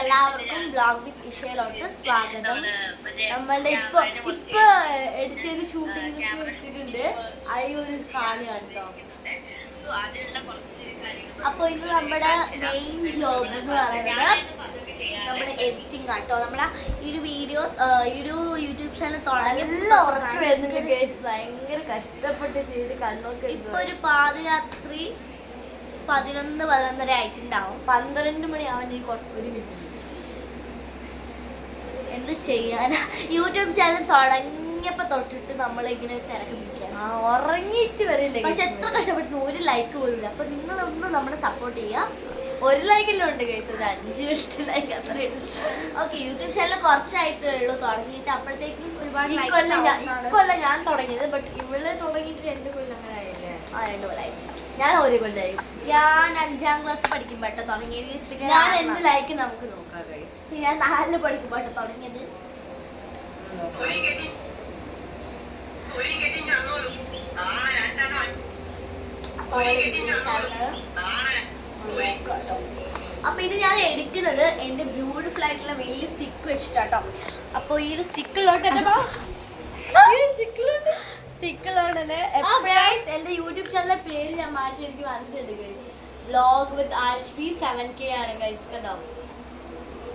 എല്ലാവർക്കും ബ്ലോഗ് വിത്ത് ഇഷയിലോട്ട് സ്വാഗതം. നമ്മളുടെ ഇപ്പൊ എടുത്തതിന് ഷൂട്ടിംഗ് വെച്ചിട്ടുണ്ട്. ഒരു കാണിയാണ് കേട്ടോ. അപ്പൊ ഇന്ന് നമ്മുടെ മെയിൻ ജോബ് എന്ന് പറയുന്നത് നമ്മുടെ എഡിറ്റിംഗ് ആട്ടോ. നമ്മുടെ ഈ ഒരു വീഡിയോ ഈ ഒരു യൂട്യൂബ് ചാനൽ തുടങ്ങി ഭയങ്കര കഷ്ടപ്പെട്ട് ചെയ്ത് കണ്ണൊക്കെ. ഇപ്പൊ ഒരു പാതിരാത്രി 11-11:30 ആയിട്ടുണ്ടാവും. 12 മണിയാവാൻ ഒരു മിനിറ്റ്. എന്ത് ചെയ്യാനാ, യൂട്യൂബ് ചാനൽ തുടങ്ങിയപ്പോ തൊട്ടിട്ട് നമ്മളിങ്ങനെ തിരക്ക് പിടിക്കണം. ഉറങ്ങിയിട്ട് വരില്ലേ. പക്ഷെ എത്ര കഷ്ടപ്പെട്ടു ഒരു ലൈക്ക് പോലും ഇല്ല. അപ്പൊ നിങ്ങളൊന്ന് നമ്മളെ സപ്പോർട്ട് ചെയ്യാം. ഒരു ലൈക്കെല്ലാം ഉണ്ട് കേസ്, 5 മിനിറ്റ് ലൈക്ക് അത്രേ ഉള്ളൂ. ഓക്കെ, യൂട്യൂബ് ചാനൽ കുറച്ചായിട്ടേ ഉള്ളൂ തുടങ്ങിയിട്ട്. അപ്പോഴത്തേക്കും ഒരുപാട് ഇക്കൊല്ലം ഞാൻ തുടങ്ങിയത്. ബട്ട് ഇവിടെ തുടങ്ങിയിട്ട് 2 കൊല്ലം അങ്ങനെ ആയില്ലേ? 2 കൊല്ലമായിട്ടില്ല. ഞാൻ 1 കൊല്ലമായി. ഞാൻ 5ാം ക്ലാസ് പഠിക്കുമ്പോട്ടോ തുടങ്ങിയത്. പിന്നെ ഞാൻ എന്റെ ലൈക്ക് നമുക്ക് നോക്കാം ഗൈസ്. പക്ഷെ ഞാൻ 4 പഠിക്കുമ്പോട്ടോ തുടങ്ങിയത്. അപ്പൊ ഇത് ഞാൻ എടുക്കുന്നത് എന്റെ ബ്യൂട്ടിഫുൾ ആയിട്ടുള്ള വലിയ സ്റ്റിക്ക് വെച്ചിട്ടാട്ടോ. അപ്പൊ ഈ ഒരു സ്റ്റിക്കിലോട്ടല്ലേ എന്റെ യൂട്യൂബ് ചാനലിലെ പേര് ഞാൻ മാറ്റി എനിക്ക് വന്നിട്ടുണ്ട് ഗൈസ്. വ്ലോഗ് വിത്ത് ആഷ്വി 7K ആണ് ഗൈസ്, കേട്ടോ.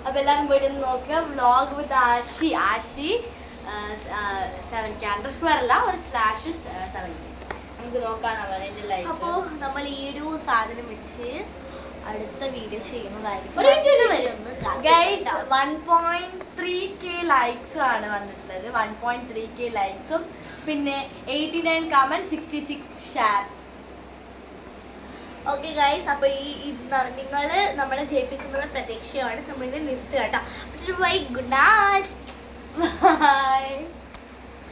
അപ്പൊ എല്ലാവരും പോയിട്ട് ഒന്ന് നോക്കുക. വ്ലോഗ് വിത്ത് ആഷി 7K _ അല്ല, ഒരു /7K. നമുക്ക് നോക്കാനാണ് എന്റെ ലൈഫ്. അപ്പൊ നമ്മൾ ഈ ഒരു സാധനം വെച്ച് അടുത്ത വീഡിയോ ചെയ്യുന്നതായിരിക്കും. 1.3K ലൈക്സ് ആണ് വന്നിട്ടുള്ളത്. 1.3K ലൈക്സും പിന്നെ 89 കമന്റ്, 66 ഷെയർ. ഓക്കെ ഗൈസ്, അപ്പൊ നിങ്ങൾ നമ്മളെ ജയിപ്പിക്കുന്നത് പ്രതീക്ഷയാണ്. നമ്മളിത് നിർത്തുക കേട്ടോ. Bye, good night.